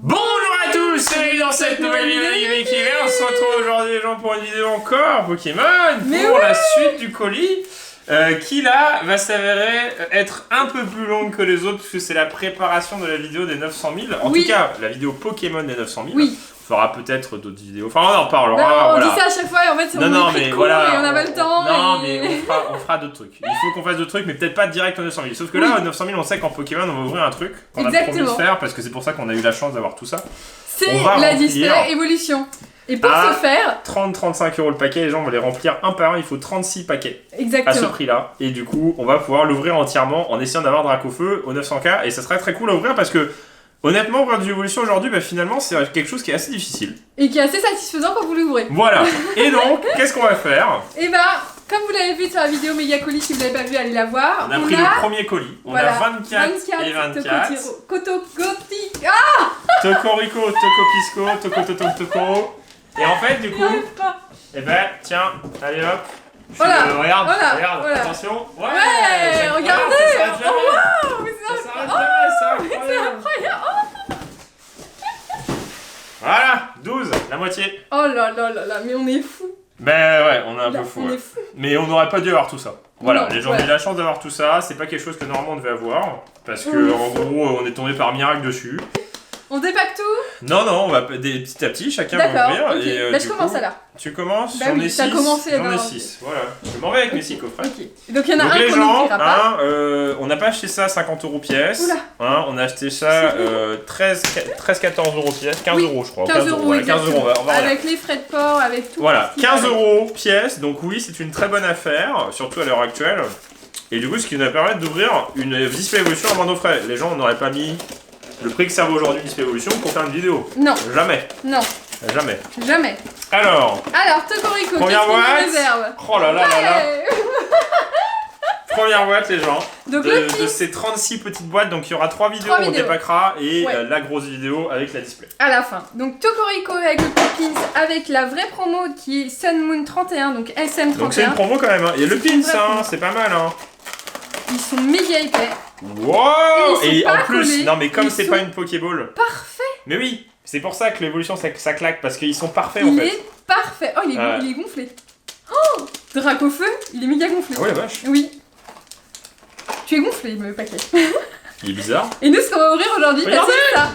Bonjour à tous, bienvenue dans cette nouvelle vidéo de Kiwi. On se retrouve aujourd'hui les gens pour une vidéo encore Pokémon pour la suite du colis qui là va s'avérer être un peu plus longue que les autres puisque c'est la préparation de la vidéo des 900 000. En tout cas, la vidéo Pokémon des 900 000. Oui. On fera peut-être d'autres vidéos. Enfin, on en parlera. Non, on voilà. dit ça à chaque fois et en fait, on est pris de court et on n'a pas le temps. Non, mais on fera d'autres trucs. Il faut qu'on fasse d'autres trucs, mais peut-être pas direct aux 900 000. Sauf que là, aux 900 000, on sait qu'en Pokémon, on va ouvrir un truc qu'on a promis de faire parce que c'est pour ça qu'on a eu la chance d'avoir tout ça. C'est la display évolution. Et pour ce faire, 30-35 € le paquet, les gens vont les remplir un par un, il faut 36 paquets. Exactement. À ce prix-là. Et du coup, on va pouvoir l'ouvrir entièrement en essayant d'avoir Dracofeu au 900K. Et ça serait très cool à ouvrir parce que, honnêtement, ouvrir du évolution aujourd'hui, finalement, c'est quelque chose qui est assez difficile. Et qui est assez satisfaisant quand vous l'ouvrez. Voilà. Et donc, qu'est-ce qu'on va faire? Et comme vous l'avez vu sur la vidéo Méga Colis, si vous l'avez pas vu, allez la voir. On a pris le premier colis. On a 24 et 24. Tocorico, Tocopisco, Toco. Et en fait, du coup, tiens, allez hop. Regarde, attention. Ouais, regardez. C'est incroyable. Voilà, 12, la moitié. Oh là là là là, mais on est fou. Ben ouais, on est un peu fou. On est fou. Mais on n'aurait pas dû avoir tout ça. Voilà, non, les gens ont eu la chance d'avoir tout ça. C'est pas quelque chose que normalement on devait avoir. Parce que en gros, on est tombé par miracle dessus. On dépaque tout? Non, on va petit à petit, chacun va ouvrir. Okay. Et je commence alors. Tu commences? J'en ai 6. J'en ai 6, voilà. Je m'en vais avec mes 6 coffrets. Ok. Donc il y en a un les qu'on gens, n'ouvrira pas. on n'a pas acheté ça à 50 € pièce. On a acheté ça 13-14 € pièce. 15 € je crois. 15 €, voilà, 15 €, on va avec les frais de port, avec tout. Voilà, 15 € pièce. Donc oui, c'est une très bonne affaire, surtout à l'heure actuelle. Et du coup, ce qui nous va permettre d'ouvrir une display évolution à moins nos frais. Les gens n'auraient pas mis le prix que ça vaut aujourd'hui Display Evolution pour faire une vidéo. Non. Jamais. Non. Jamais. Jamais. Alors, Tocorico, première boîte. Réserve. Oh là là là là. Première boîte, les gens. Donc, de ces 36 petites boîtes, donc il y aura 3 vidéos, on dépackera et la grosse vidéo avec la display. À la fin. Donc Tocorico avec le Pins, avec la vraie promo qui est Sun Moon 31, donc SM31. Donc c'est une promo quand même. Hein. Il y a le Pins, c'est pas mal. Hein. Ils sont méga épais. Wow! Et en plus, collés, non mais comme c'est pas une Pokéball. Parfait! Mais oui, c'est pour ça que l'évolution ça claque, parce qu'ils sont parfaits en fait. Il est parfait! Oh, il est gonflé! Oh! Dracofeu, il est méga gonflé. Ah ouais, vache! Oui. Tu es gonflé, le paquet. Il est bizarre. Et nous, ce qu'on va ouvrir aujourd'hui, c'est ça! Regardez!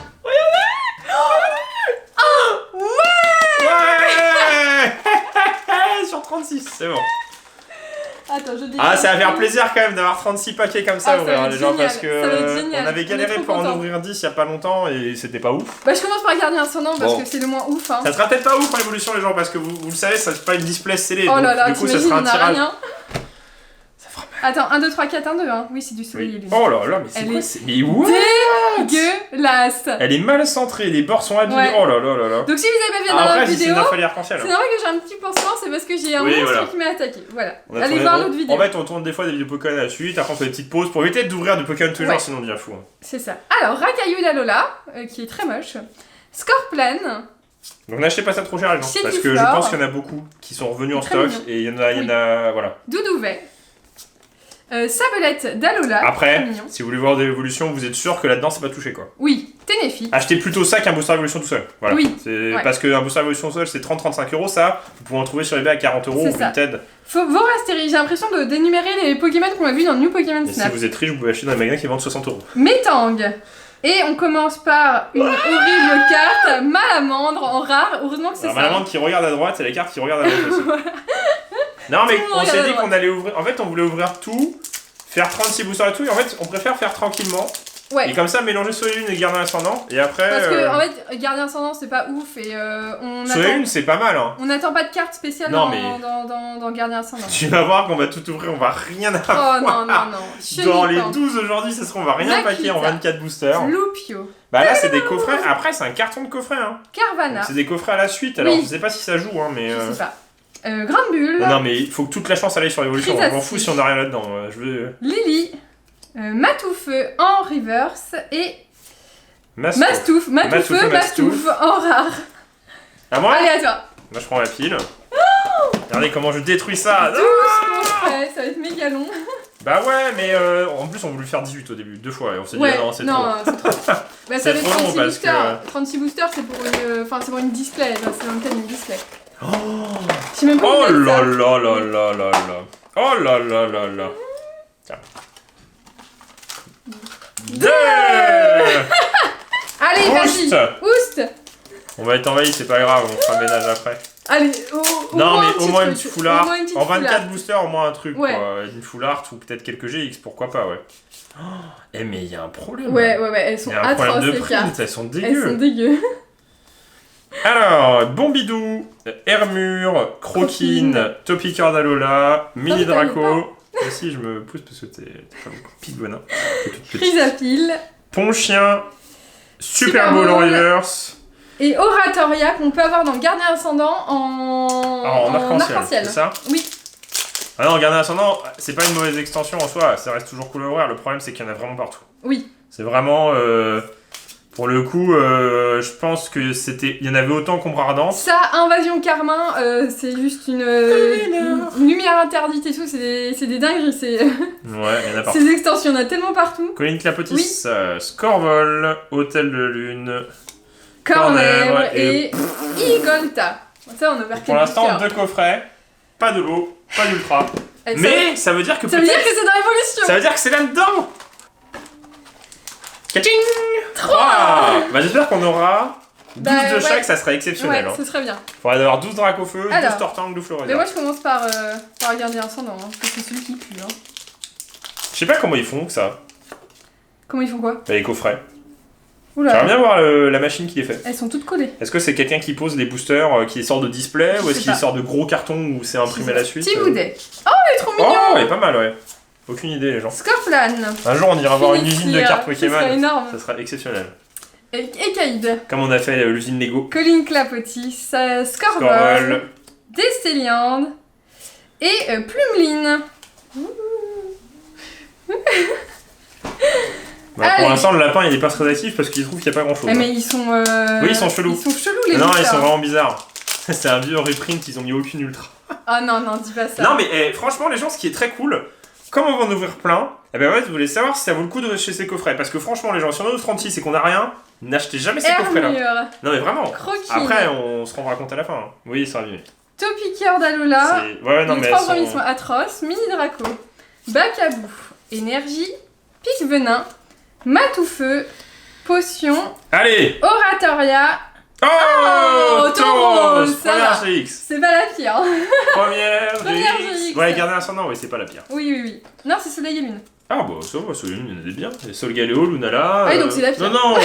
Oh! Ouais! Ouais! Sur 36, c'est bon. Attends, ça va faire plaisir quand même d'avoir 36 paquets comme ça à ouvrir les gens parce que on avait galéré pour en ouvrir 10 il y a pas longtemps et c'était pas ouf. Je commence par Gardien Ascendant parce que c'est le moins ouf. Hein. Ça sera peut-être pas ouf en évolution les gens parce que vous le savez, ça c'est pas une display scellée. Oh là là, du coup ça sera un tirage. Rien. Ça fera mal. Attends, 1, 2, 3, 4, 1, 2, 1. Oui, c'est du soleil. Oui. Oh là là, mais c'est quoi? Mais what? Dégueulasse. Elle est mal centrée, les bords sont abîmés. Oh là là là là. Donc si vous avez pas vu dans la vidéo, c'est normal que j'ai un petit pansement, c'est parce que j'ai un monstre qui m'a attaqué. Voilà. Allez voir l'autre vidéo. En fait, on tourne des fois des vidéos Pokémon à la suite, après on fait des petites pauses pour éviter d'ouvrir du Pokémon tous les jours, sinon on devient fou. C'est ça. Alors, Rakayu d'Alola, qui est très moche. Scorplan. Donc n'achetez pas ça trop cher les gens, parce que je pense qu'il y en a beaucoup qui sont revenus en stock et il y en a, voilà. Doudouvet. Sabelette d'Alola. Après, si vous voulez voir des évolutions, vous êtes sûr que là-dedans c'est pas touché quoi. Oui, Tenefi. Achetez plutôt ça qu'un booster évolution tout seul. Voilà. Oui. Parce qu'un booster évolution seul c'est 30-35 €, ça, vous pouvez en trouver sur eBay à 40 € ou Vinted. Vorastéry, j'ai l'impression de d'énumérer les Pokémon qu'on a vu dans New Pokémon Snap. Et si vous êtes riche, vous pouvez acheter dans les magasins qui vendent 60 €. Metang. Et on commence par une horrible carte, Malamandre en rare, heureusement que c'est ça. Malamandre qui regarde à droite, c'est les cartes qui regardent à droite aussi. Non mais on s'est dit qu'on allait ouvrir, en fait on voulait ouvrir tout, faire 36 boosters et tout, et en fait on préfère faire tranquillement. Et comme ça mélanger Soleil Lune et Gardien Ascendant, et après... Parce que en fait Gardien Ascendant c'est pas ouf, et on Soleil Lune c'est pas mal hein. On n'attend pas de carte spéciale dans Gardien Ascendant. Tu vas voir qu'on va tout ouvrir, on va rien avoir. Oh non. Dans les 12 aujourd'hui, ça sera on va rien paquer en 24 boosters. Loupio. Bah là c'est des coffrets, après c'est un carton de coffret hein. Carvana. C'est des coffrets à la suite, alors je sais pas si ça joue hein, mais... Je sais pas. Grande Bulle. Non mais il faut que toute la chance aille sur l'évolution, je m'en fous si on a rien là-dedans. Lily. Matoufeu en reverse et Mastouf en rare. À moi? Allez à toi. Moi je prends la pile. Regardez comment je détruis ça. Ça va être méga long. Bah ouais, mais en plus on voulait faire 18 au début, 2 fois, et on s'est dit Ouais, ah non, c'est trop. non, c'est trop. Bah, ça C'est fait trop long 36 parce que- boosters. 36 boosters, c'est pour une. Enfin, c'est pour une display. Là, c'est dans le cas d'une display. Oh, Je sais même pas oh où là ça. là là là là là. Oh là là là là. Tiens. 2. Allez, vas-y. Boost. Boost. On va être envahi, c'est pas grave, on fera le ménage après. Allez, Non, mais un au petit moins une truc. petite foulard. Au moins une petite En 24 foulard. boosters, au moins un truc. Ouais. Quoi. Une foulard ou peut-être quelques GX, pourquoi pas, ouais. Oh, eh, mais il y a un problème. Ouais, elles Il sont y a un problème atroces de les cartes. print, elles sont Elles sont dégueu. dégueu. Alors, Bombidou, Hermure, Croquine, Topiqueur d'Alola, Mini putain, il est Draco. Ah, si, je me pousse parce que t'es pas beaucoup. Pigouin, t'es toute petite. Chrysapile. Ponchien, Super Super Bowl en Bowl. reverse. Et Oratoria qu'on peut avoir dans le Gardien Ascendant En arc-en-ciel, c'est ça? Oui. Ah non, Gardien Ascendant, c'est pas une mauvaise extension en soi, ça reste toujours cool à ouvrir. Le problème, c'est qu'il y en a vraiment partout. Oui. C'est vraiment. Pour le coup, je pense que c'était. Il y en avait autant qu'Ombre Ardente. Ça, Invasion Carmin, c'est juste une lumière interdite et tout, c'est des dingueries. Ouais, il y en a partout. Ces extensions, il y en a tellement partout. Colline Clapotis, Oui. Scorvol, Hôtel de Lune. Cornèvre Cornèvre et Igolta. Ça, on a ouvert Pour l'instant, boosters. 2 coffrets, pas de lot, pas d'ultra. Et Mais ça veut dire que ça veut dire peut-être. que c'est dans l'évolution. Ça veut dire que c'est là-dedans. Kaching 3. Bah, j'espère qu'on aura 12 Bah, de ouais. chaque, ça serait exceptionnel. Ouais, hein. ce serait bien. Faudrait avoir 12 Dracofeu, 12 Alors. Tortangle, 12 Mais Florésia. moi, je commence par Gardien Ascendant, hein, parce que c'est celui qui pue. Hein. Je sais pas comment ils font que ça, Comment ils font quoi? les coffrets. Oula, J'aimerais bien voir la machine qui les fait. elles sont toutes collées. Est-ce que c'est quelqu'un qui pose les boosters qui sort de display Je ou est-ce sais qu'il pas. sort de gros cartons où c'est imprimé à la suite Petit Boudet. Oh, il est trop mignon. Oh, il est pas mal, ouais. Aucune idée, les gens. Scorplan. Un jour, on ira voir une Phoenix usine de Lear. cartes Ce serait Pokémon. énorme. Ça sera exceptionnel. Et Caïd. Comme on a fait l'usine Lego. Colline Clapotis. Scorvol. Scorvol. Destéliande. Et Plumeline. Bah, pour Allez. l'instant, le lapin, il est pas très actif parce qu'il trouve qu'il y a pas grand chose. Ah, mais ils sont. Oui, ils sont chelous. Ils sont chelous, les Non, ils boosters. sont vraiment bizarres. C'est un vieux reprint, ils ont mis aucune ultra. Ah non, non, dis pas ça. Non, mais franchement, les gens, ce qui est très cool, comme on va en ouvrir plein, eh ben ouais, vous voulez savoir si ça vaut le coup de chez ces coffrets. Parce que franchement, les gens, si on en ouvre 36 et qu'on a rien, n'achetez jamais ces coffrets-là. Hermure. Non, mais vraiment. Croquine. Après, on se rendra compte à la fin. hein. Oui, ça va bien. Topiqueur d'Alola. Ouais, non, Les mais trois elles premiers sont... sont atroces. Mini Draco. Bacabou. Énergie. Pic Venin. Matoufeu. Potion. Allez. Oratoria. Oh, Oh, Tauros, ça Première va. GX. C'est pas la pire. Hein. Première Première GX. GX. Ouais, garder un ascendant, oui, c'est pas la pire. Oui, oui, oui. Non, c'est Soleil et Lune. Ah, bah, ça va, il y en a des bien. Et Sol Galéo, Lunala. Ah oui, donc c'est la pire. Non,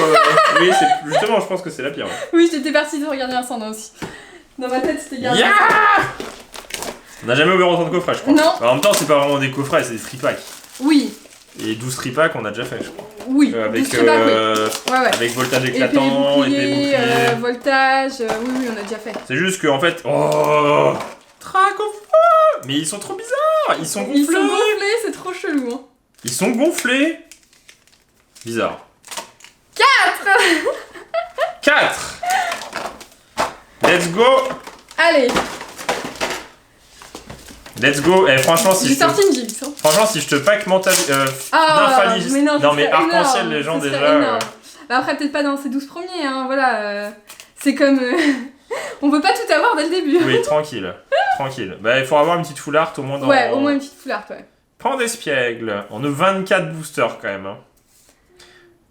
oui, justement, je pense que c'est la pire. Ouais. Oui, j'étais partie de regarder Ascendant aussi. Dans ma tête, c'était Gardien. Yeah. On n'a jamais ouvert autant de coffrets, je crois. Non. En même temps, c'est pas vraiment des coffrets, c'est des free packs. Oui, Et 12 free packs, on a déjà fait, je crois. oui. Avec, Douce Tribac, oui. Ouais, ouais. avec voltage Épée éclatant, épée bouclier, bouclier. voltage, oui, oui, on a déjà fait. C'est juste qu'en fait. Oh Dracofeu. Mais ils sont trop bizarres. Ils sont gonflés. Ils sont gonflés, c'est trop chelou. Hein. Ils sont gonflés. Bizarre. 4. Let's go. Allez, Let's go. Et franchement, si j'ai je te... sorti une Gix. Hein. franchement, si je te pack mental Ah, Nymphalis- mais non, non mais ce serait arc-en-ciel, énorme, les gens ce serait déjà. énorme. Bah après, peut-être pas dans ces 12 premiers, hein, voilà. C'est comme. On peut pas tout avoir dès le début. Oui, tranquille. Tranquille. Bah, il faut avoir une petite foulard au moins dans. Ouais, au moins une petite foulard, ouais. Pan d'espiègle. On a 24 boosters quand même. Hein.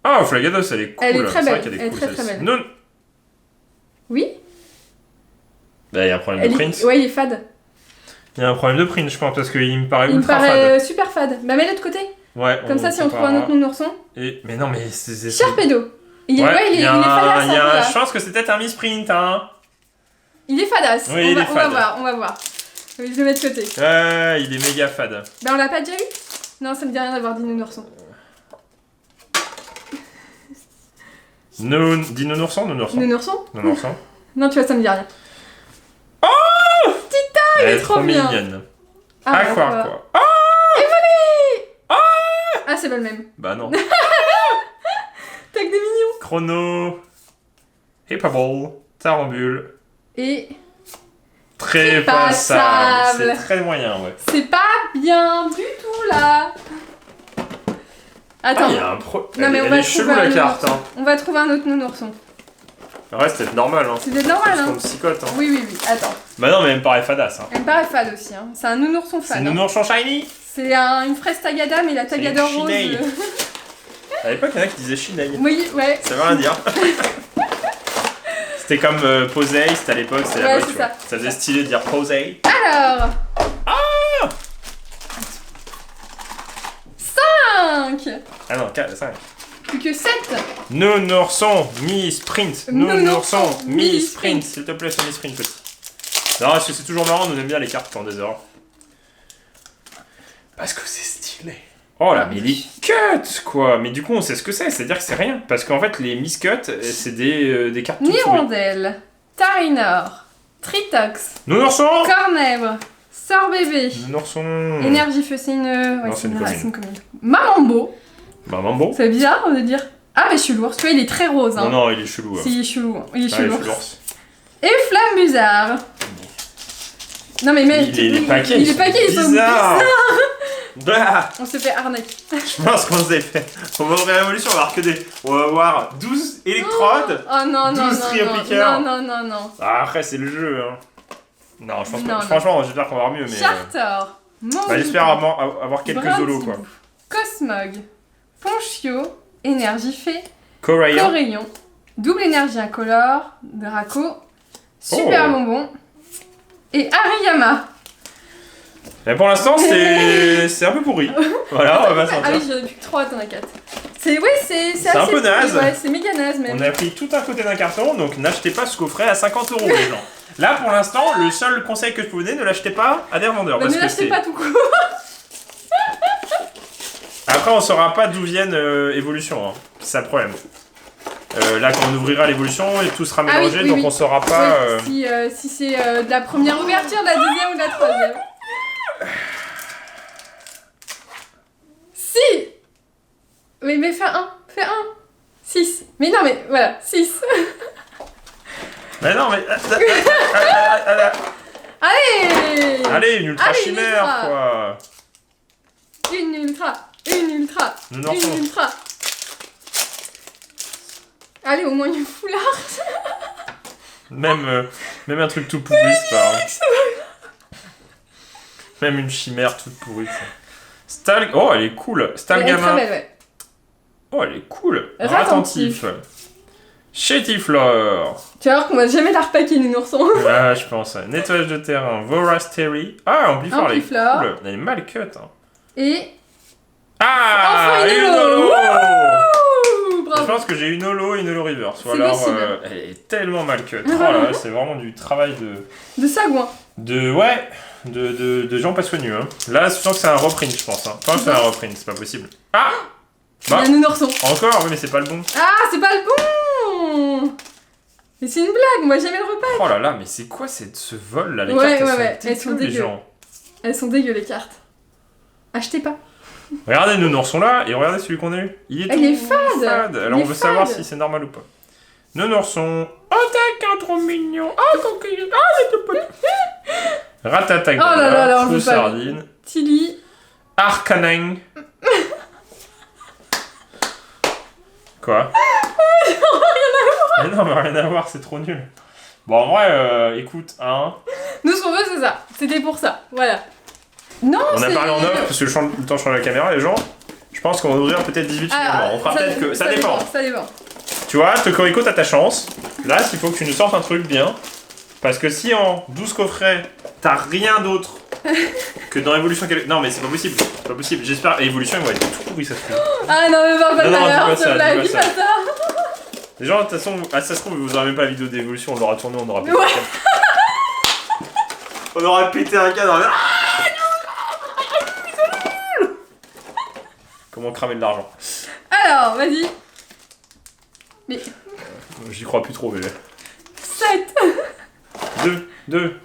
Oh, Flagados, elle est cool. Elle est très C'est vrai belle, qu'elle est elle est cool, très, très celle-ci. belle. Non. Oui. Bah, il y a un problème Elle de est... print. Ouais, il est fade. Il y a un problème de print, je pense, parce qu'il me paraît Il me ultra paraît super fade. Bah, mets-le de côté. fade. Ouais. Comme ça, si on trouve un autre nounourson. Et... Mais non, mais c'est. Sharpedo. Il est, Ouais, il est y a fadasse. il y a hein, Je pense que c'est peut-être un misprint, hein. Il est fadasse. Oui, il est on va fade. voir, on va voir. Je le mets de côté. Ouais, il est méga fade. Bah, on l'a pas déjà eu? Non, ça me dit rien d'avoir dit nounourson. Dis nounourson, nounourson. Nounourson? Nounourson. Non, tu vois, ça me dit rien. Elle est est trop trop bien. mignonne. Ah, Ah, bah, quoi, voilà. quoi. Ah, c'est pas le même. Bah non. T'as que des mignons. Chrono. Hippable. Tarambule. Et. Très passable. C'est très moyen, ouais. C'est pas bien du tout là. Attends. Ah, il y a un pro... Non, mais elle est chelou la carte. Hein. On va trouver un autre nounourson. Le reste, c'est normal. Hein. C'est peut-être normal. Parce qu'on psychote. Hein. Oui. Attends. Bah non, mais elle me paraît fadasse. Hein. Elle me paraît fade aussi. Hein. C'est un nounourson fade. C'est un nounourson shiny. C'est une fraise tagada, mais la tagada rose. À l'époque, il y en a qui disaient Shinei. Oui, ouais. Ça veut rien dire. C'était comme Posey, c'était à l'époque, c'était la mode, tu vois. Ça faisait stylé de dire Posey. Alors. Ah 5. Ah non, 4, 5. Plus que 7. Nounourson, mi-sprint. Nounourson, mi-sprint. S'il te plaît, sur mi-sprint, petit. Non, parce que c'est toujours marrant, on aime bien les cartes pendant des heures. Parce que c'est stylé. Oh là, mais les cuts, quoi. Mais du coup, on sait ce que c'est. C'est-à-dire que c'est rien. Parce qu'en fait, les miss-cuts, c'est des cartes toutes pourries. Nirondelle, Tarinor, Tritox, Nounourson, Cornèbre, Sort bébé, Nounourson. Énergie feu, c'est une... Ouais, Non, c'est une commune. Mamambo. Mamambo. C'est bizarre de dire... Ah, mais chelours. Tu vois, il est très rose. Hein. Non, il est chelou. Si, il est chelou. Il est Ah, chelou. il est chelou. Et Flamme-Bizarre. Non, mais mec, les paquets, ils sont bizarres. Bah. On se fait arnaquer. Je pense qu'on s'est fait. On va ouvrir l'évolution, on va avoir que des. On va avoir 12 électrodes. Oh non, 12 trio-piqueurs. non. Ah, après, c'est le jeu. Hein. Non, je pense pas. Franchement, j'espère qu'on va avoir mieux. Mais... Chartor. Bah, j'espère avoir quelques zolos, quoi. Cosmog. Ponchio. Énergie fée. Corayon. Corayon. Double énergie incolore. Draco. Super bonbon. Et Ariyama. Mais pour l'instant, c'est un peu pourri. Voilà, on va pas Ah oui, j'en ai plus que 3, t'en as 4. C'est un peu naze. Ouais, c'est méga naze même. On a pris tout un côté d'un carton, donc n'achetez pas ce coffret à 50 € les gens. Là, pour l'instant, le seul conseil que je peux vous donner, ne l'achetez pas à des revendeurs. Bah, ne l'achetez pas tout court. Après, on saura pas d'où viennent évolution. Hein. C'est ça le problème. Là, quand on ouvrira l'évolution, et tout sera mélangé, donc on saura pas. Si c'est de la première ouverture, de la deuxième ou de la troisième. Si. Oui, mais fais un. 6. Mais non, mais voilà, 6. Mais non, mais. Allez. Allez, une ultra chimère, ultra. quoi. Une ultra. Nounourson. Une ultra. Allez, au moins une foulard. Même un truc tout pourri, c'est pas grave. Même une chimère toute pourrie, ça. Oh, elle est cool. Stalgama. Oh, elle est cool. Ratentif. Chétiflore. Tu vas voir qu'on va jamais la repacker, Nounourson. Ah, je pense. Nettoyage de terrain. Vorastery. Ah, Ampliflore, elle est cool. Elle est mal cut. Hein. Et... Ah, enfin, une holo. Bravo. Je pense que j'ai une holo et une holo reverse. Ou alors, elle est tellement mal cut. Oh là, c'est vraiment du travail de sagouin. De gens pas soigneux. Hein. Là, je sens que c'est un reprint, je pense. Hein. Enfin, c'est un reprint, c'est pas possible. Ah bah, il y a un Nounourson. Encore, oui, mais c'est pas le bon. Ah, c'est pas le bon. Mais c'est une blague, moi jamais le repack. Oh là là, mais c'est quoi ce vol là? Les cartes, elles sont dégueu. Elles sont dégueu, les cartes. Achetez pas. Regardez nos Nounourson là et regardez celui qu'on a eu. Il est fade. Alors on veut savoir si c'est normal ou pas. Nounourson. Oh, t'es qu'un trop mignon. Oh, coquille. Oh, c'est tout petit. Ratatac. Oh là là, on veut pas. Sardine. Tilly. Arcanang. Quoi? Mais non, mais rien à voir, c'est trop nul. Bon, en vrai, écoute, hein. Nous, ce qu'on veut, c'est ça. C'était pour ça. Voilà. Non, on a parlé en off parce que le temps de changer la caméra, les gens. Je pense qu'on va ouvrir peut-être 18 finalement. On fera peut-être que. Ça dépend. Ça dépend. Tu vois, Tocorico, t'as ta chance. Là, il faut que tu nous sortes un truc bien. Parce que si en 12 coffrets, t'as rien d'autre que dans Evolution. Non, mais c'est pas possible. C'est pas possible. J'espère. Evolution, ils vont être tout pourris, ça se trouve. Ah non, mais pas non, ça. Les gens, de toute façon, ça se trouve, vous aurez même pas la vidéo d'Evolution, on l'aura tourné, on aura pété un câble. On aura pété un câble. Comment cramer de l'argent? Alors, vas-y. Mais... J'y crois plus trop, bébé. 7. 2.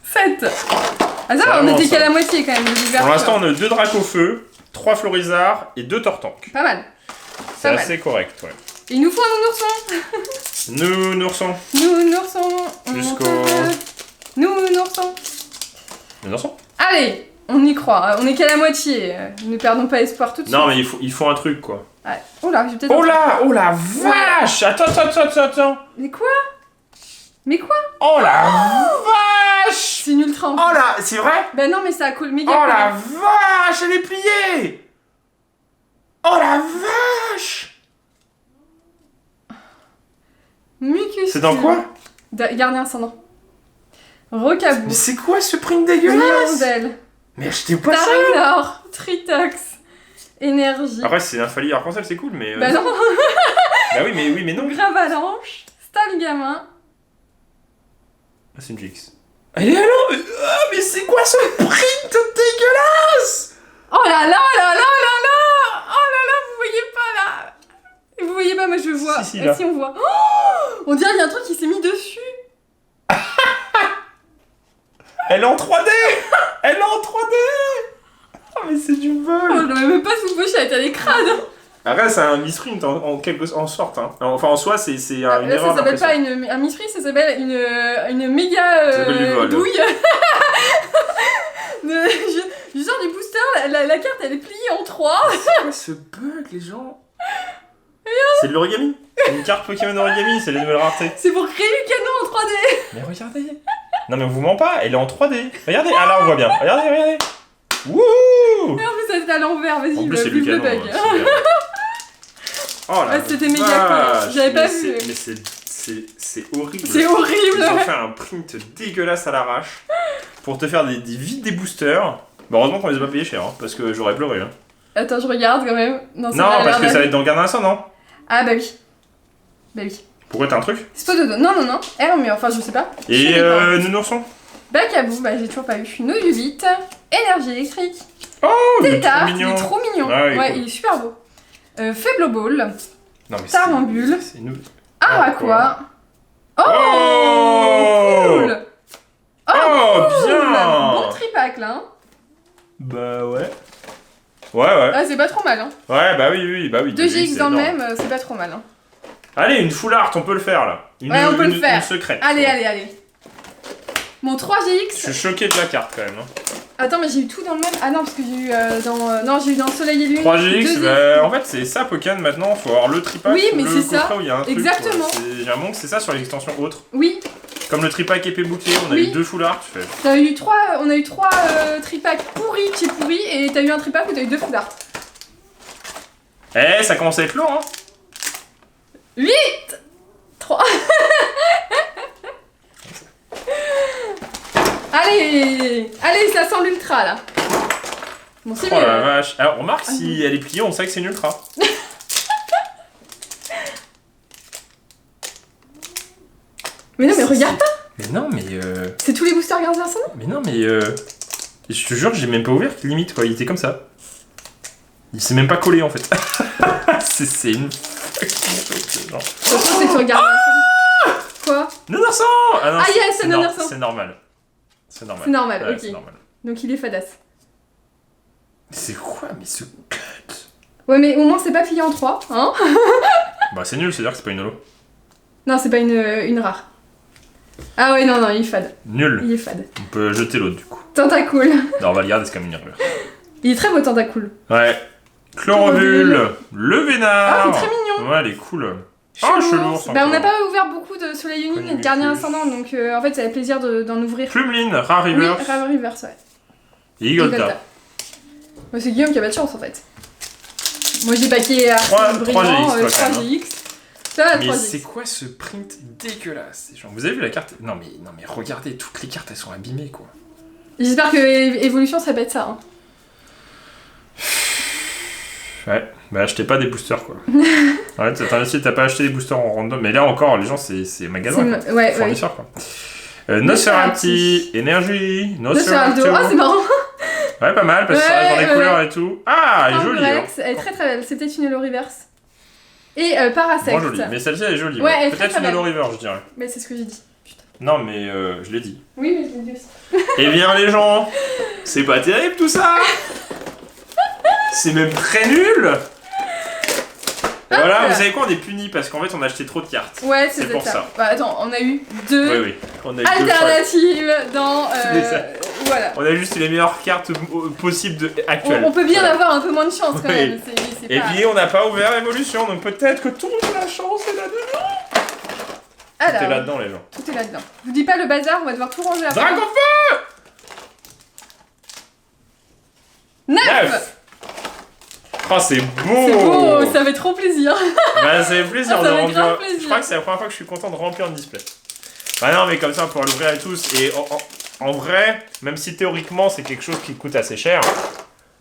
7. Ah ça, on était qu'à la moitié quand même. Pour l'instant, on a 2 Dracofeu, 3 Florizards et 2 Tortank. Pas mal. C'est assez correct, ouais. Il nous faut un Nounourson. Nounourson. Nounourson. Jusqu'au... Nounourson. Les enfants. Allez, on y croit. On est qu'à la moitié. Ne perdons pas espoir tout de suite. Non, mais il faut un truc, quoi. Ouais. Oh là, j'ai peut-être... Oh là, oh la vache. Attends. Mais quoi? Mais quoi? Oh la vache. C'est une ultra en Oh là, c'est vrai? Bah non, mais ça a cool, méga Oh cool. la vache, elle est pliée. Oh la vache. Mucus. C'est dans quoi? Gardien ascendant. Rocabou. Mais c'est quoi ce print dégueulasse? Hirondelle. Mais achetez pas ça. Tarinor. Tritox. Énergie. Après, c'est un Fali arc-en-ciel, c'est cool, mais. Bah non. Bah oui, mais non. Gravalanche. Stalgamin. Ah, c'est une GX. Elle est alors. Ah, mais c'est quoi ce print dégueulasse? Oh là là là là là là. Oh là là, vous voyez pas là. Vous voyez pas, moi je vois. Si, là. Si on voit. Oh, on dirait qu'il y a un truc qui s'est mis dessus. Elle est en 3D. Elle est en 3D. Oh, mais c'est du vol. Oh, je n'aurais même pas sous pochette, elle est crade. Après, c'est un misprint en quelque sorte. Hein. Enfin, en soi, c'est une Là, erreur. ça s'appelle pas un misprint, ça s'appelle une méga Ça s'appelle du vol. douille. Du genre du booster, la carte elle est pliée en 3. C'est quoi ce bug, les gens? C'est de l'origami. C'est une carte Pokémon origami, c'est les nouvelles raretés. C'est pour créer le canon en 3D. Mais regardez. Non, mais on vous ment pas, elle est en 3D. Regardez, ah là, on voit bien. Regardez. Wouhou. Et en plus, elle est à l'envers, vas-y, En plus, c'est vive le le canon. bug. Oh là. Ouais, c'était méga cool. J'avais pas vu. Mais c'est horrible. C'est horrible. Ils ont fait un print dégueulasse à l'arrache pour te faire des vides des boosters. Bah, heureusement qu'on les a pas payés cher, hein, parce que j'aurais pleuré. Hein. Attends, je regarde quand même. Non, Parce que ça va être dans le Gardien Ascendant. Ah bah oui. Bah oui. Pourquoi t'as un truc? Spododo. Non. Hermure, enfin je sais pas. Et Nounourson. Bacabou, bah j'ai toujours pas eu. Noduvite. Énergie électrique. Oh, il est trop Tétard, il mignon. est trop mignon. Ah, ouais, il est super beau. Faible Ball. Non, mais Tarambule. c'est nous. Araqua. Oh, Oh cool. Oh, cool. bien. Bon tripack là. Hein. Bah ouais. Ouais. Ah, c'est pas trop mal. Hein. Ouais, bah oui. 2 GX c'est dans le énorme. même, c'est pas trop mal. Hein. Allez, une full art, on peut le faire là. Ouais, on peut le faire. Une secrète. Allez. Mon 3 Je GX. suis choqué de la carte quand même. Hein. Attends, mais j'ai eu tout dans le même. Ah non, parce que j'ai eu non, j'ai eu dans Soleil et Lune. 3 GX, 2 bah, en fait c'est ça Pokémon maintenant, faut avoir le tripack. Oui, mais le c'est ça. coffret où il y a un truc, Exactement. quoi. J'ai l'impression que c'est ça sur les extensions autres. Oui, Comme le tripack épée bouclier, on a Oui. eu 2 full art. Tu fais. on a eu 3 tripacks pourris, chez pourris, et t'as eu un tripack où t'as eu 2 full art. Eh, ça commence à être long, hein. 8 3 Allez, ça sent l'ultra là. Bon, c'est Oh mieux. la vache. Alors, remarque, si elle est pliée, on sait que c'est une ultra. Mais non, mais regarde pas. Mais non, mais C'est tous les boosters Gardiens Ascendant. Mais non, mais je te jure que j'ai même pas ouvert, limite quoi, il était comme ça. Il s'est même pas collé en fait. c'est une fucking genre. Je pense que c'est sur Gardiens Ascendant. Quoi? Nounourson. Ah non, Ah, yes, c'est Nounourson. c'est normal. C'est normal. C'est normal, Ouais, ok. c'est normal. Donc il est fadasse. C'est quoi, mais ce cut? Ouais, mais au moins c'est pas plié en 3, hein? Bah c'est nul, c'est-à-dire que c'est pas une holo. Non, c'est pas une rare. Ah ouais, non, il est fade. Nul. Il est fade. On peut jeter l'autre du coup. Tentacool. Non, on va le garder, c'est comme une erreur. Il est très beau, Tentacool. Ouais. Chlorovule. Le Ah, vénard. c'est très mignon. Ouais, elle est cool. Ah, chelours. Bah, on n'a pas ouvert beaucoup de Soleil Lune et de Conimucus. Gardien Ascendant, donc en fait, ça fait plaisir d'en ouvrir. Plumeline, Rare Oui, River. Rare Reverse, ouais. Et Igolta. Ouais, c'est Guillaume qui a pas de chance en fait. Moi j'ai paqué à 3 brillant, 3 GX, 3 toi, quand même, GX. Ça va, Mais 3 c'est GX. quoi ce print dégueulasse ces gens? Vous avez vu la carte? Non mais regardez, toutes les cartes elles sont abîmées quoi. J'espère que Evolution ça va être ça. Hein. Ouais, bah achetez pas des boosters quoi. Ouais, t'as pas acheté des boosters en random, mais là encore les gens c'est magasin quoi. Ouais, Fournisseur quoi. Nosferatu, énergie, Nosferatu. Nosferatu. Ah, c'est marrant. Ouais, pas mal parce que ça reste dans les couleurs et tout. Ah, elle est jolie. Hein. Rex, elle est très très belle. C'est peut-être une Holo Reverse. Et Parasect. Moins jolie, mais celle-ci elle est jolie. Ouais, elle est très, peut-être très une belle. Holo River, je dirais. Mais c'est ce que j'ai dit. Putain. Non, mais je l'ai dit. Oui, mais je l'ai dit aussi. Eh bien les gens, c'est pas terrible tout ça. C'est même très nul. Et voilà, vous savez quoi, on est punis parce qu'en fait on a acheté trop de cartes. Ouais, pour ça. Bah attends, on a eu deux Oui, on a eu deux fois. alternatives dans C'est ça. Voilà. On a juste les meilleures cartes possibles actuelles. On peut bien Voilà. avoir un peu moins de chance quand Oui. même. C'est Et pas... puis on n'a pas ouvert Evolution, donc peut-être que toute la chance est là-dedans. Alors, Tout est là-dedans, les gens. tout est là-dedans. Je vous dis pas le bazar, on va devoir tout ranger après. Dragon Feu 9. Oh, c'est beau. C'est beau, ça fait trop plaisir. Bah, ça fait plaisir Ah, de ça fait remplir. grave plaisir. Je crois que c'est la première fois que je suis content de remplir un display. Bah non, mais comme ça, on pourra l'ouvrir et tous. Et en vrai, même si théoriquement, c'est quelque chose qui coûte assez cher.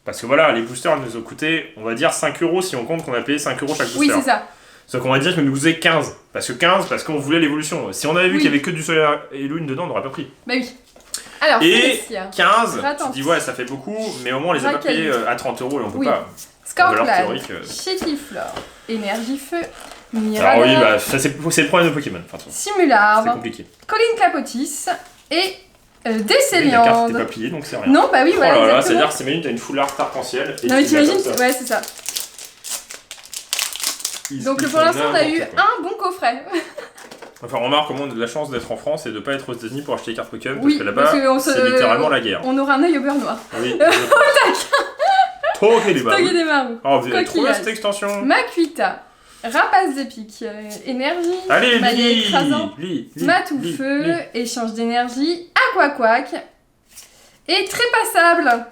Parce que voilà, les boosters nous ont coûté, on va dire 5 € si on compte qu'on a payé 5 € chaque booster. Oui, c'est ça. Sauf qu'on va dire qu'il nous coûtait 15. Parce qu'on voulait l'évolution. Si on avait vu Oui. qu'il y avait que du soleil et lune dedans, on n'aurait pas pris. Bah oui. Alors, Et Célestia. 15, Attends. tu te dis ouais, ça fait beaucoup, mais au moins on les a pas Racaille. payés à 30 € et on peut Oui. pas. Valeur Scorplan, théorique, Chétiflore, Énergie Feu, Alors Mirador, oui, bah ça, c'est le problème de Pokémon. Enfin, c'est Simularve, compliqué. Colline Clapotis et Oui, la carte Décéliande. t'es pas pliée, donc c'est rien. Non, bah oui, Oh voilà. là là, exactement. c'est-à-dire que c'est imagine, t'as une foulard arc-en-ciel. et Non, mais tu la t'imagines, comme ça. ouais, c'est ça. Ils Donc font pour l'instant, on a n'importe eu quoi. un bon coffret. Enfin, remarque comment on a de la chance d'être en France et de pas être aux États-Unis pour acheter les cartes Pokémon, Oui, parce que parce là-bas, qu'on se- c'est littéralement la guerre. On aura un œil au beurre noir. Oui. Trop des Stock et des marrons. Oh, vous avez trouvé Coquillage. cette extension. Makuita, Rapace d'épique, Énergie, Allez, Maillet lis, écrasant, lis, Matou lis, Feu, lis. Échange d'énergie, Aquaquack et Trépassable.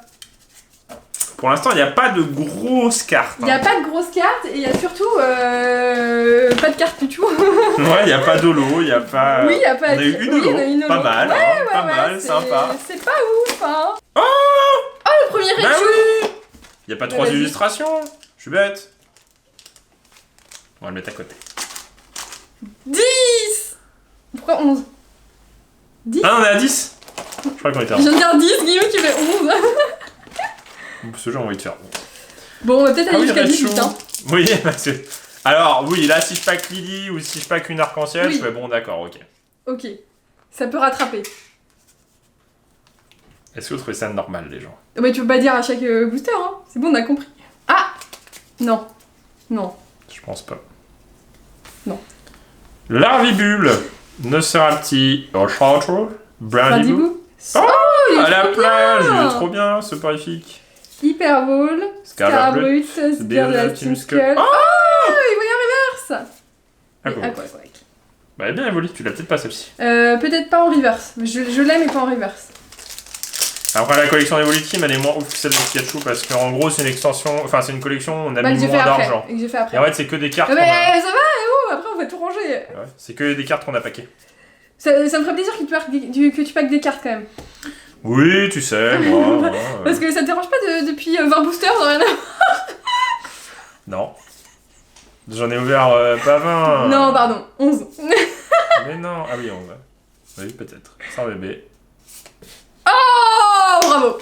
Pour l'instant, il n'y a pas de grosses cartes. Il n'y a pas de grosses cartes et il y a surtout pas de cartes du tout. Ouais, il n'y a pas d'holo, il n'y a pas. Oui, il n'y a pas On a eu une oui, holo. on a eu une Pas holo. mal, Ouais, hein, pas ouais, mal, c'est- sympa. C'est pas ouf, hein. Oh Le premier Bah Raichu. oui Il n'y a pas trois Vas-y. illustrations. Je suis bête. On va le mettre à côté. 10. Pourquoi 11 10. Ah, on est à 10. Je crois qu'on était à Je viens de dire 10, Guillaume, tu fais 11. Ce jeu, on va envie de faire. Bon, on va peut-être Ah aller oui, jusqu'à Raichu. 18, hein. Oui, parce que. Alors, oui, là, si je pack Lily ou si je pack une arc-en-ciel, Oui. je fais bon, d'accord, ok. Ok. Ça peut rattraper. Est-ce que vous trouvez ça normal, les gens? Mais tu peux pas dire à chaque booster, hein. C'est bon, on a compris. Ah. Non. Non. Je pense pas. Non. Larvibule ne sera-t-il au château? Brandibou? Oh, il est À la trop plage, bien. il est trop bien, ce parifique. Hyperball, Scarabut, Scarabut, Sbire de la Team Skull. Oh Oh, il voyait en reverse. Ah, Et cool. Aquaquack. Bah, elle est bien évoluée, tu l'as peut-être pas celle-ci. Peut-être pas en reverse. Je l'aime mais pas en reverse. Après, la collection Evolutive, elle est moins ouf que celle de Pikachu parce qu'en gros, c'est une extension, enfin, c'est une collection, on a Bah, que mis j'ai fait moins après. d'argent. Et que j'ai fait Et après. en fait, c'est que des cartes Mais qu'on a. ça va, et après on va tout ranger. Ouais, c'est que des cartes qu'on a paquées. Ça me ferait plaisir que tu packes des cartes quand même. Oui, tu sais, moi. Parce que ça te dérange pas depuis 20 boosters dans la... Non. J'en ai ouvert pas 20. Non, pardon, 11. Mais non. Ah oui, on va. Oui, peut-être. Sans bébé. Oh, bravo.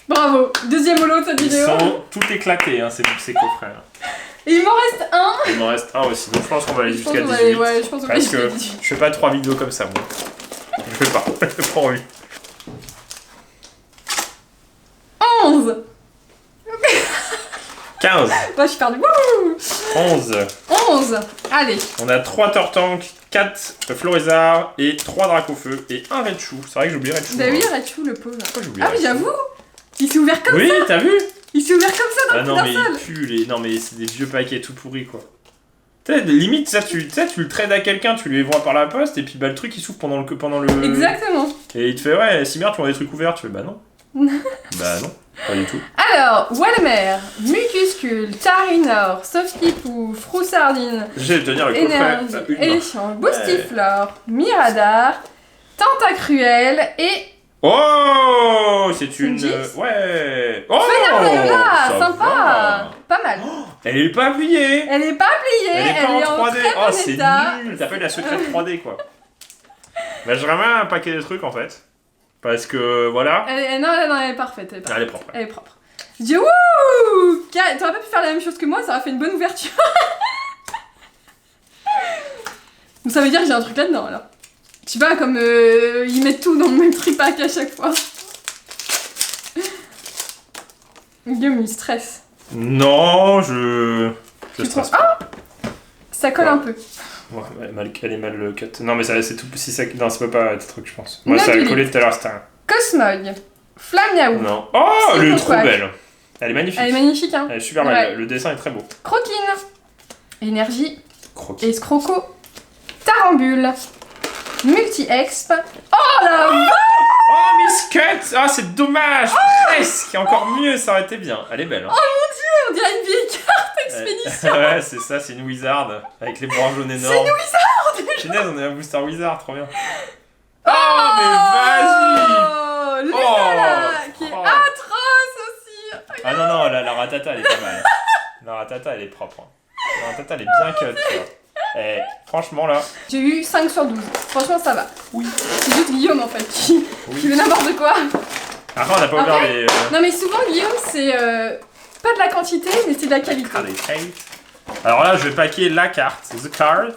Bravo. Deuxième holo de cette Ils vidéo. sont tout éclatés, hein, ces coffrets. Hein. Et il m'en reste un. Il m'en reste un aussi, donc je pense qu'on va aller Je pense jusqu'à qu'on va 18. aller- ouais, je pense qu'on va aller Parce que jusqu'à 18. je fais pas 3 vidéos comme ça, moi. Je fais pas. J'ai pas envie. 11. 15, Bah, je suis perdue. Wouh. 11. 11. Allez. On a 3 Tortank, 4 Florizard et 3 Dracofeu et 1 Raichu. C'est vrai que j'ai oublié Raichu. Bah oui, hein. Raichu, le pauvre. Pourquoi j'ai oublié Ah oui, Raichu j'avoue. Il s'est ouvert comme Oui, t'as vu? Il s'est ouvert comme ça Ah dans non, d'un mais seul. il pue les. Non, mais c'est des vieux paquets tout pourris quoi. Tu sais, limite, ça, tu le trades à quelqu'un, tu lui envoies par la poste et puis bah, le truc il s'ouvre pendant le. Exactement. Et il te fait ouais, Simère, tu vois des trucs ouverts, tu fais bah non. Bah non, pas du tout. Alors, Walmer, Mucuscule, Tarinor, Softipou, Froussardine, J'ai de tenir le coffret. Énergie, une main. Échange, Boostiflore, Miradar, Tentacruel et Oh, c'est une. Jinx Ouais. Oh. Viola, ça sympa. va. Pas mal. Elle est pas appuyée. Elle est pas pliée, Elle est pas en 3D. très Oh, bon c'est état. nul. T'as fait la secrète 3D quoi. Bah, j'ai vraiment un paquet de trucs en fait. Parce que voilà. Non, elle est parfaite. Elle est, parfaite. Elle est propre. Elle est propre. Je dis wouh. T'aurais pas pu faire la même chose que moi, ça aurait fait une bonne ouverture. Donc ça veut dire que j'ai un truc là-dedans alors. Je sais pas, comme ils mettent tout dans le même tripack à chaque fois. Guillaume, il stresse. Non, je stresse pas. Ça colle Ouais. un peu. Ouais, elle est mal cut. Non, mais ça, c'est tout. Si ça, non, ça peut pas être truc, je pense. Moi, ça a Nodulite. collé tout à l'heure, c'était un. Cosmog, Flammiaou. Non. Oh, C'est elle est pour trop toi. belle. Elle est magnifique. Elle est magnifique, hein. Elle est super Ouais. belle. Le dessin est très beau. Croquine. Énergie. Croquis. Escroco. Tarambule. Multi-exp. Oh la vache. Oh, Miss Cut. Ah, c'est dommage. Presque. Encore mieux, ça aurait été bien. Elle est belle. Hein. On dirait une vieille carte expédition. Ouais, c'est ça, c'est une wizard. Avec les bras jaunes énormes. C'est une wizard. Punaise, on est un booster wizard, trop bien. Oh, mais vas-y. Oh, Luna, là, qui est Oh. atroce aussi. Ah non, non, la ratata, elle est pas mal. La ratata, elle est propre. Hein. La ratata, elle est bien cut, tu vois. Et franchement, là... J'ai eu 5 sur 12. Franchement, ça va. Oui. C'est juste Guillaume, en fait, qui fait n'importe quoi. Après, on n'a pas ouvert Après, les... Non, mais souvent, Guillaume, c'est pas de la quantité, mais c'est de la qualité. Alors là, je vais paquer la carte. The card.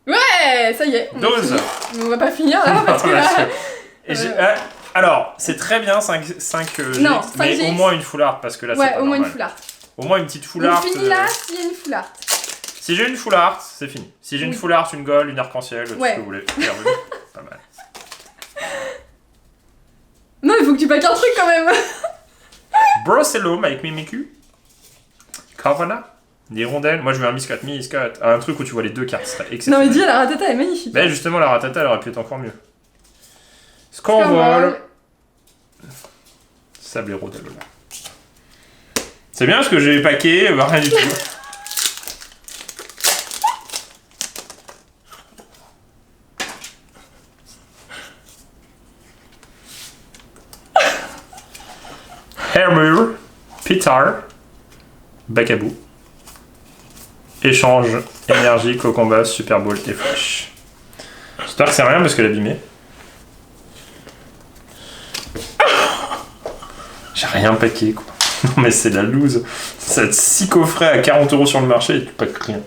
Ouais, ça y est. On a 12. fini. Mais on va pas finir, là, parce que là... Et alors, c'est très bien 5 G, Non, 5 mais GX. au moins une foulard, parce que là, c'est Ouais, pas au moins une normal. foulard. Au moins une petite On foulard. finit là s'il y a une foulard. Si j'ai une foulard, c'est fini. Si j'ai une Oui. foulard, une gold, une arc-en-ciel, tout ce Ouais. que vous voulez. Bienvenue. Pas mal. Non, il faut que tu paques un truc quand même. Brocellum avec Mimikyu. Carvana. Des rondelles. Moi, je veux un Miscut. Un truc où tu vois les deux cartes, ce serait Non, exceptionnel. mais dis, la ratata est magnifique. Mais justement, la ratata, elle aurait pu être encore mieux. Scorvol. Scorvol. Sablero d'Alola. C'est bien parce que j'ai paqué, rien du tout. Hermure, Pitar, Bakabou. Échange, énergie, Cocomba, Super Ball et Flash. J'espère que c'est rien parce qu'elle est abîmée. J'ai rien paqué quoi. Non mais c'est la loose. Ça 6 coffrets à 40 € sur le marché et tu paques rien.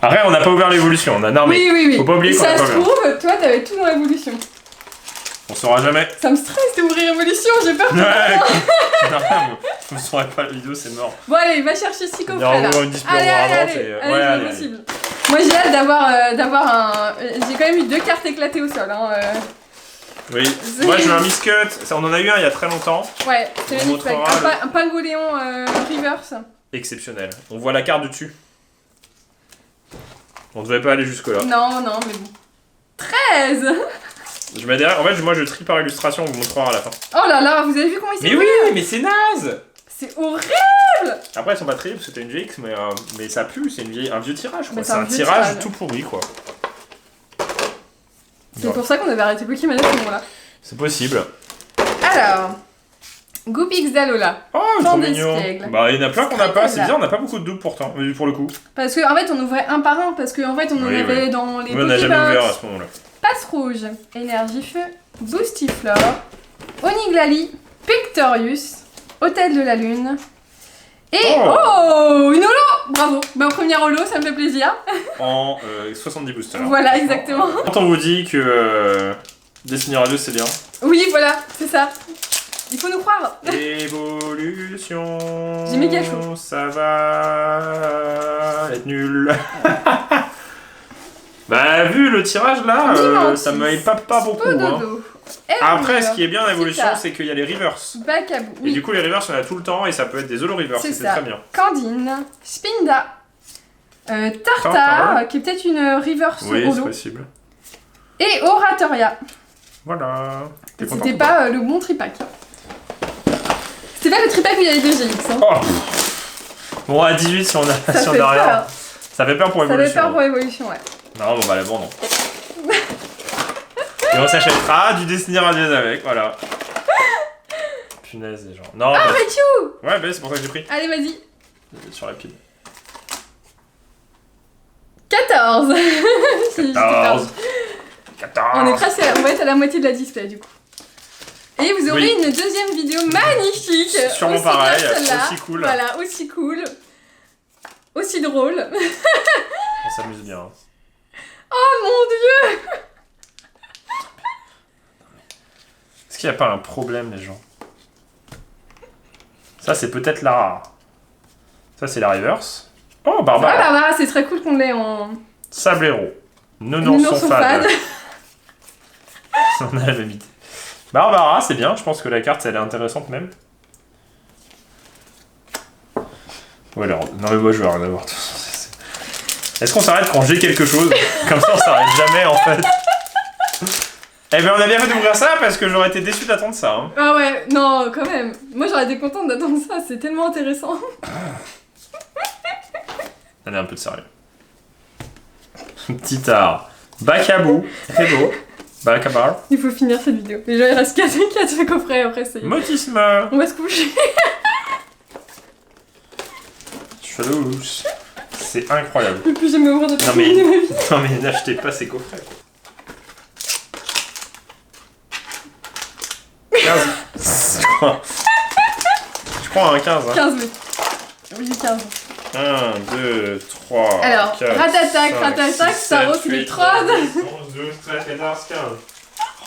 Après on n'a pas ouvert l'évolution. Non mais Oui. faut pas oublier qu'on Ça a se pas ouvert. trouve, toi, t'avais tout dans l'évolution. On saura jamais. Ça me stresse d'ouvrir évolution, j'ai peur. Ouais, non, je me saurais pas la vidéo, c'est mort. Bon, allez, va chercher 6 Il y coffrets aura là. une display Allez, en allez, vente allez, et... allez, ouais, c'est allez, possible. Moi, j'ai hâte d'avoir un. J'ai quand même eu 2 cartes éclatées au sol. Hein. Oui, moi je veux un Miscut. On en a eu un il y a très longtemps. Ouais, c'est On magnifique. montrera Un Pangoléon reverse. Exceptionnel. On voit la carte du dessus. On devait pas aller jusque là. Non, mais bon. 13. Je mets derrière. En fait, moi je trie par illustration, on vous montrera à la fin. Oh là là, vous avez vu comment il s'est Mais oui, mais c'est naze. C'est horrible. Après, ils sont pas triés parce que c'était une GX, mais ça pue, c'est un vieux tirage quoi. Mais C'est c'est un un vieux tirage tirage. tout pourri quoi. C'est pour ça qu'on avait arrêté Pokémon à ce moment-là. C'est possible. Alors, Goopix d'Alola. Oh, Tant trop mignon. d'espiègles. Bah, il y en a plein qu'on n'a pas, c'est Là. bizarre, on n'a pas beaucoup de doubles pourtant, pour le coup. Parce qu'en fait, on ouvrait un par un. Parce qu'en fait, on en Oui, avait dans les Oui, on n'a jamais Pokébox. ouvert à ce moment-là. Passe rouge, énergie feu, Boostiflore, Oniglali, Pictorius, Hôtel de la Lune. Et une holo. Bravo. Bah, première holo, ça me fait plaisir. En 70 boosters. Voilà, exactement. Quand on vous dit que Destiny Radio c'est bien. Oui, voilà, c'est ça. Il faut nous croire. Évolution. J'ai méga chaud. Ça va être nul. Bah, vu le tirage là, Dimanche, ça me hype pas beaucoup. Hein. Pododo. Après, ce qui est bien dans l'évolution, Tita. c'est qu'il y a les rivers. Bakabou. Et Oui, du coup, les rivers, il y en a tout le temps et ça peut être des holo rivers, c'est c'est ça. très bien. Candine, Spinda, Tartar, Tartar. qui est peut-être une reverse Oui, c'est holo. possible. Et Oratoria. Voilà. T'es content C'était pas le bon tripack. C'était pas le tripack où il y avait 2 GX. Hein. Oh. Bon, à 18, si on a, Ça si on fait a rien. peur. Ça fait peur pour Ça avait l'évolution. peur pour l'évolution, ouais. Non, bon, bah, l'abandon. Et on s'achètera du Destiny Radiant avec, voilà. Punaise, les gens. Non, Ah, bah, Raichu. ouais, bah, c'est pour ça que j'ai pris. Allez, vas-y. Sur la pile. 14. J'ai 14. On est presque, on va être à la moitié de la display du coup. Et vous aurez Oui. une deuxième vidéo magnifique. Sûrement aussi pareil, bien que celle-là. aussi cool. Voilà, aussi cool. Aussi drôle. On s'amuse bien. Hein. Oh mon dieu. Est-ce qu'il n'y a pas un problème, les gens? Ça, c'est peut-être la rare. Ça, c'est la reverse. Oh, Ah Barbara. Barbara, c'est très cool qu'on l'ait en... Sablero. Nous Nounours sont sont fades. fades. On a la même idée. Barbara, c'est bien. Je pense que la carte, elle est intéressante même. Ouais, alors, non mais moi je veux rien avoir. Est-ce qu'on s'arrête quand j'ai quelque chose? Comme ça on s'arrête jamais en fait. Eh ben on a bien fait d'ouvrir ça parce que j'aurais été déçu d'attendre ça. Hein. Ah ouais, non quand même. Moi j'aurais été contente d'attendre ça, c'est tellement intéressant. Allez, un peu de sérieux. Petit art. Bacabou. Très beau. Bacabar. Il faut finir cette vidéo. Déjà il reste 4 coffrets après c'est... Motisme. On va se coucher. Chalouche. C'est incroyable. Je peux plus jamais ouvrir de Non mais, de ma vie. non mais n'achetez pas ces coffrets. 15. Je crois un 15. Hein. 15 oui. Oui j'ai 15. 1, 2, 3, Alors, 4, ratatac, 5, ratatac, 6, Saro 7, 8, Electrode. 9, 10, 11, 12, 13, 14, 15.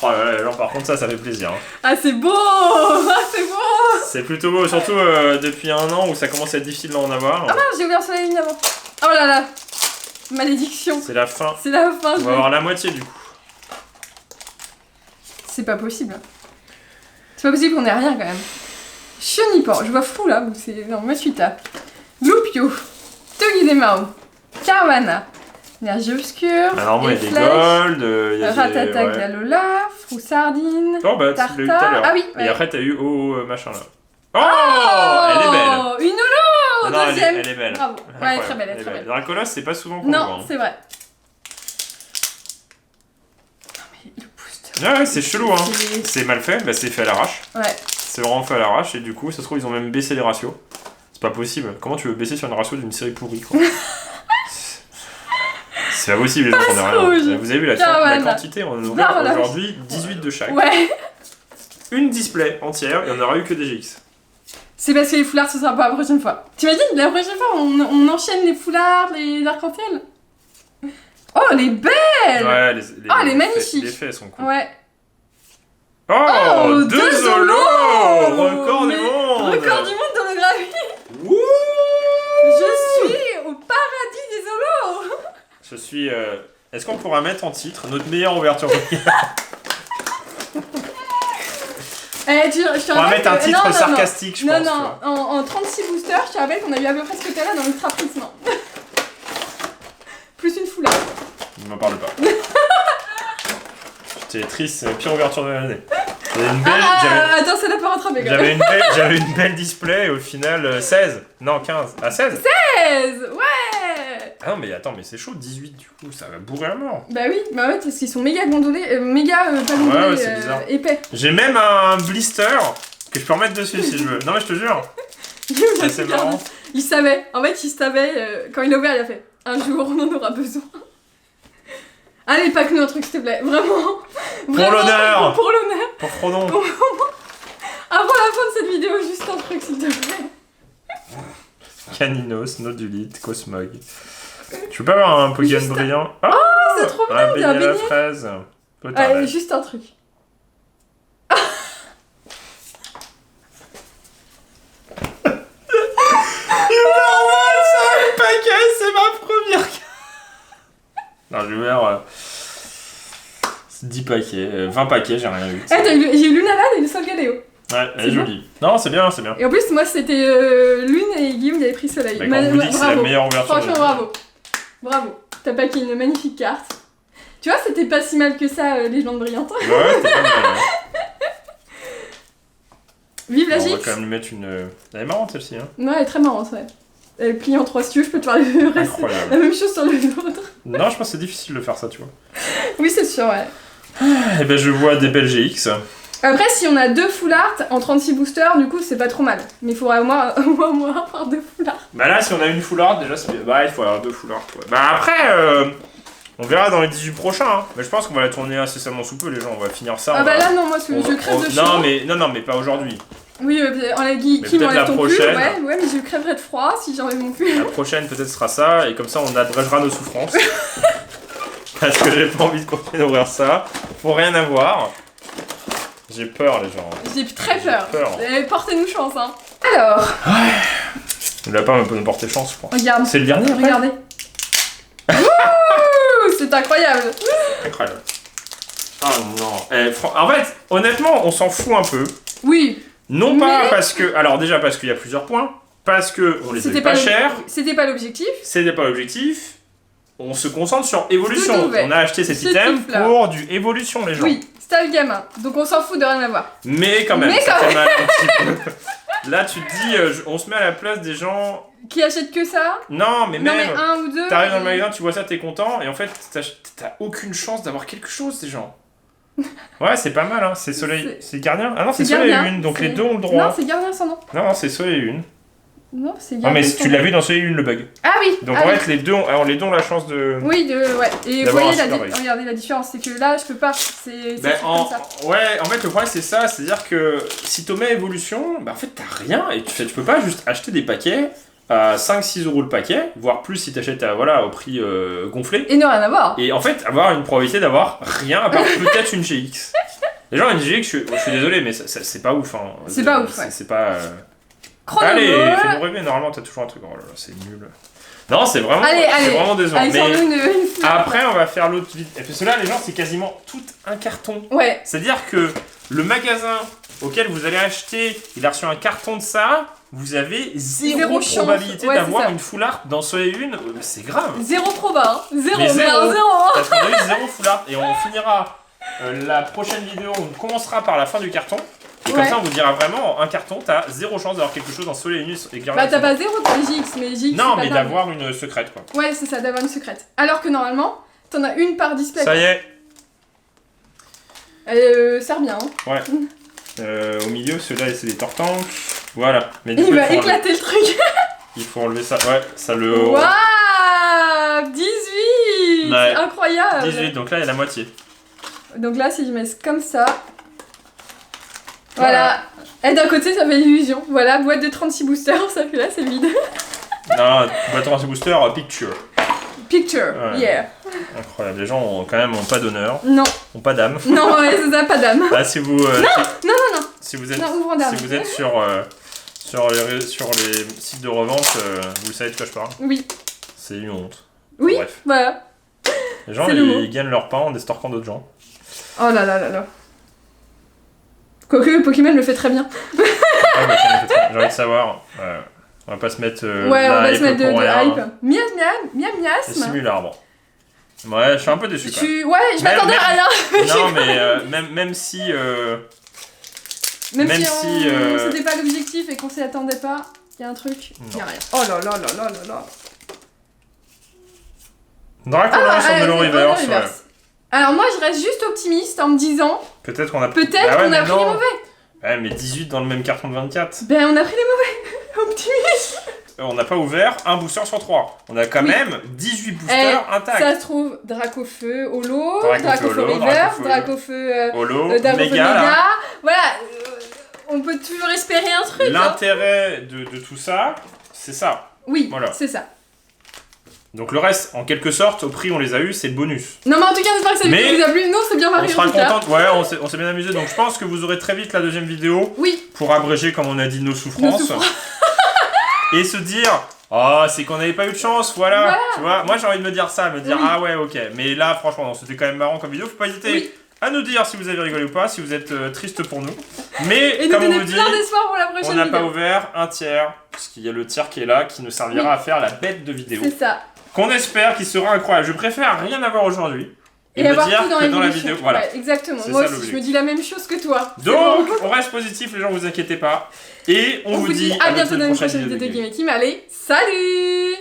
Oh là là, genre, par contre ça fait plaisir. Hein. Ah c'est beau. Ah c'est beau. C'est plutôt beau, surtout depuis un an où ça commence à être difficile d'en avoir. Ah mince, j'ai ouvert sur la ligne avant. Oh là là. Malédiction. C'est la fin. C'est la fin. On va avoir la moitié du coup. C'est pas possible. C'est pas possible qu'on ait rien quand même. Chenipan, je vois flou là, ou c'est... Non, Masuita. Loupio. Togidemao. Carvana. Énergie obscure. Ah, normalement il y a des Flèches. gold, il y a Ratatac des... Galola. Froussardine. Oh bah tu l'as eu tout à l'heure. Ah oui. Et Ouais. après t'as eu machin là. Oh, elle est belle. Une holo. Non, Deuxième. elle est belle. Bravo. Ouais, elle est très belle, elle est très belle. Dans la colosse c'est pas souvent qu'on voit. Non, Hein. c'est vrai. Non mais le booster. Ouais, c'est chelou hein. C'est- C'est mal fait, bah c'est fait à l'arrache. Ouais. C'est vraiment fait à l'arrache et du coup, ça se trouve, ils ont même baissé les ratios. C'est pas possible. Comment tu veux baisser sur une ratio d'une série pourrie quoi? C'est pas possible, les gens font rien. rouge. Vous avez vu la Caravane. quantité? On en a ouvert Voilà. aujourd'hui 18 de chaque. Ouais. Une display entière et on n'aura eu que des GX. C'est parce que les foulards, ce sera pas la prochaine fois. T'imagines, la prochaine fois, on enchaîne les foulards, les arcs-en-ciel. Oh, elle est belle. Ouais, Oh, elle est faits- magnifique. Les faits sont cool. Ouais. Oh, Oh, deux deux Zolos. Zolos. Record du Mais monde. Record du monde d'holographie. Wouh. Je suis au paradis des zolos. Je suis... Est-ce qu'on pourra mettre en titre notre meilleure ouverture? Je te On va rappelle mettre un que- titre non, sarcastique, je non, pense. non, tu vois. en 36 boosters, je te rappelle qu'on a eu à peu près ce que t'as là dans l'ultra prisme. Plus une foulard. Ne m'en parle pas. J'étais triste, c'est la pire ouverture de l'année. J'avais une belle... Attends, ça n'a pas rattrapé quand J'avais même. j'avais une belle display et au final 16. Non, 15. Ah, 16 16. Ouais. Ah non, mais attends, mais c'est chaud, 18 du coup, ça va bourrer à mort. Bah oui, bah ouais, parce qu'ils sont méga gondolés, pas gondolés, ouais, c'est bizarre. épais. J'ai même un blister que je peux remettre dessus si je veux. Non, mais je te jure. Ça, c'est marrant. Il savait, en fait, il savait, quand il a ouvert, il a fait un jour on en aura besoin. Allez, pas que nous un truc, s'il te plaît, vraiment. Pour l'honneur. Pour l'honneur. Pour Frodon. Avant la fin de cette vidéo, juste un truc, s'il te plaît. Caninos, Nodulite, Cosmog. Tu peux pas avoir un Pokémon Juste un- brillant? Oh, c'est trop bien, un il y a un beignet à la beignet. fraise. Allez, juste un truc. C'est un paquet, c'est ma première carte. Non, j'ai ouvert 10 paquets, 20 paquets, j'ai rien eu. J'ai eu Lunala et le Solgaleo. Ouais, elle est C'est jolie. Non, c'est bien, c'est bien. Et en plus, moi, c'était Lune et Guillaume, il avait pris Soleil. Bah, quand on vous dit que c'est la bravo. meilleure ouverture Franchement, de bravo. Bravo. T'as packé une magnifique carte. Tu vois, c'était pas si mal que ça, les gens brillantes. Ouais, c'était pas mal. Ouais. Vive la Bon, on va Gix. quand même lui mettre une. Elle est marrante celle-ci, hein. Ouais, elle est très marrante, ouais. Elle plie en 3 si tu veux, je peux te faire le reste. La Incroyable. même chose sur le autre. Non, je pense que c'est difficile de faire ça, tu vois. Oui, c'est sûr, ouais. Eh ben, je vois des belles GX. Après, si on a 2 full art en 36 boosters, du coup, c'est pas trop mal. Mais il faudrait au moins avoir 2 full art. Bah là, si on a une full art, déjà, c'est bien. Bah, il faut avoir 2 full art. Ouais. Bah après, on verra dans les 18 prochains. Hein. Mais je pense qu'on va la tourner incessamment sous peu, les gens. On va finir ça. Ah on bah va- là, non, moi, je crève de chaud. Non, mais pas aujourd'hui. Oui, en la Guy, Mais qui peut-être m'enlève la ton pull, prochaine. ouais, mais je crèverai de froid si j'enlève mon pull. La prochaine, peut-être, sera ça. Et comme ça, on abrégera nos souffrances. Parce que j'ai pas envie de continuer d'ouvrir ça. Faut rien avoir. J'ai peur, les gens. J'ai très peur. peur. Portez-nous chance, hein. Alors, Le lapin peut nous porter chance, je pense. regarde. C'est le dernier, après Regardez. Ouh, c'est incroyable. Incroyable. Ah non. En fait, honnêtement, on s'en fout un peu. Oui. Non pas Mais- parce que... Alors déjà parce qu'il y a plusieurs points. Parce que on les C'était a pas pas chers. C'était pas l'objectif. C'était pas l'objectif. On se concentre sur évolution. Tout ouvert. On a acheté cet Ce item kiff-là. pour du évolution, les gens. Oui, c'était le gamin. Donc on s'en fout de rien avoir. Mais quand même, Mais ça quand fait mal un petit peu. Là, tu te dis, on se met à la place des gens... Qui achète que ça? Non, mais Non, mais même... un ou deux. T'arrives dans le et- magasin, tu vois ça, t'es content, et en fait, t'as aucune chance d'avoir quelque chose, ces gens. Ouais, c'est pas mal, hein. C'est Soleil... C'est Gardien? Ah non, c'est Soleil et Gardien, Lune, donc c'est- les deux ont le Non, droit. c'est gardien sans nom. Non, c'est Soleil et Lune. Non, c'est Non, gardien mais sans tu nom. l'as vu dans Soleil et Lune, le bug. Ah oui. Donc ah en oui. fait, les deux ont la chance de... Oui, ouais. Et vous D'avoir voyez un super œil. regardez la différence, c'est que là, je peux pas. C'est Ben, comme ça. ouais, en fait, le problème, c'est ça. C'est-à-dire que si tu mets évolution, bah, en fait, t'as rien. Et tu peux pas juste acheter des paquets à 5-6 euros le paquet, voire plus si t'achètes voilà, au prix gonflé. Et ne rien avoir. Et en fait, avoir une probabilité d'avoir rien, à part peut-être une GX. Les gens, une GX, je suis désolé, mais c'est pas ouf. Hein. C'est pas ouf, ouais. C'est pas... Chrono Allez, Ball. fais-nous rêver. Normalement, t'as toujours un truc. Oh là là, c'est nul. Non, c'est vraiment, Allez, c'est vraiment décevant. Allez, Mais sors-nous une fleur. après, on va faire l'autre vidéo. Parce que là, les gens, c'est quasiment tout un carton. Ouais. C'est-à-dire que le magasin auquel vous allez acheter, il a reçu un carton de ça, vous avez zéro Zéro chance. probabilité Ouais, c'est d'avoir ça. une full art dans Soleil et Lune. C'est grave. Zéro trop bas. Hein. Zéro, Mais mais zéro. un zéro. Hein. Parce qu'on a eu zéro full art. Et on finira la prochaine vidéo, on commencera par la fin du carton. Et comme Ouais. ça, on vous dira vraiment, en un carton, t'as zéro chance d'avoir quelque chose dans Soleil et Lune et Gardien. Bah, t'as pas zéro dans les GX, mais GX. Non, c'est pas mais dingue. d'avoir une secrète, quoi. Ouais, c'est ça, d'avoir une secrète. Alors que normalement, t'en as une par display. Ça y est. Elle sert bien. Hein. Ouais. Au milieu, ceux-là, c'est des tortanks. Voilà. Mais du Il coup, va faut enlever- éclater le truc. il faut enlever ça. Ouais, ça le... Waouh 18 Ouais. Incroyable 18, donc là, il y a la moitié. Donc là, si je mets comme ça... Voilà. Et d'un côté, ça fait l'illusion. Voilà, boîte de 36 boosters, ça fait là, c'est vide. Non, bâton booster, picture. Picture, Ouais. yeah. Incroyable. Les gens ont quand même pas d'honneur, Non, ont pas d'âme. non, ouais, c'est ça, pas d'âme. Ah, si vous... Non, Si vous êtes, non, ouvrons d'âme. si vous êtes sur les sites de revente, vous savez de quoi je parle. Oui. C'est une honte. Oui, Bref. voilà. Les gens, C'est le mot. ils gagnent leur pain en estorquant d'autres gens. Oh là là là là. Quoique Pokémon le fait très bien. Ah, bah, j'ai envie de savoir. On va pas se mettre Ouais, on va hype se mettre de pour rien. hype. Miam C'est miasme. simularbre. Ouais, je suis un peu déçu quand même. Ouais, je m'attendais à rien. Non, mais même si... Même Même si, si, c'était pas l'objectif et qu'on s'y attendait pas, il y a un truc, il y a rien. Oh là là là là là là. Dracula sur allez, Melon c'est Reverse, Melon Reverse. Alors moi je reste juste optimiste en me disant, Peut-être qu'on a... peut-être Ah ouais, qu'on mais a pris non. les mauvais. Ouais, mais 18 dans le même carton de 24. Ben on a pris les mauvais. Optimiste. On n'a pas ouvert un booster sur 3. On a quand Oui. même 18 boosters intacts. Ça se trouve Dracofeu Holo, Dracofeu Dracofeu Holo, Reverse, Dracofeu- Dracofeu Holo, Dracofeu Méga, là. Méga. Voilà, on peut toujours espérer un truc. Hein. L'intérêt de tout ça, c'est ça. Oui, Voilà. c'est ça. Donc le reste, en quelque sorte, au prix où on les a eu, c'est le bonus. Non mais en tout cas j'espère que ça Mais vous a plu. Non c'est bien On marré en sera tout cas. contente, ouais, on s'est bien amusé. Donc je pense que vous aurez très vite la deuxième vidéo Oui, pour abréger, comme on a dit, nos souffrances. Et se dire, oh, c'est qu'on n'avait pas eu de chance, voilà. Tu vois, moi j'ai envie de me dire ça, me dire, Oui. ah ouais, ok. Mais là, franchement, non, c'était quand même marrant comme vidéo. Faut pas hésiter Oui. à nous dire si vous avez rigolé ou pas, si vous êtes triste pour nous. Mais et nous comme on donner vous dit, plein d'espoir pour la on prochaine n'a vidéo. pas ouvert un tiers, puisqu'il y a le tiers qui est là, qui nous servira Oui. à faire la bête de vidéo. C'est ça. Qu'on espère qu'il sera incroyable. Je préfère rien avoir aujourd'hui. Et me avoir dire tout dans que dans la l'évolution. vidéo, voilà. Ouais, exactement. C'est Moi ça, aussi, je l'objectif. me dis la même chose que toi. C'est Donc, bon. on reste positif, les gens, vous inquiétez pas. Et on On vous dit à bientôt dans une prochaine vidéo de Game. Game Team. Allez, salut!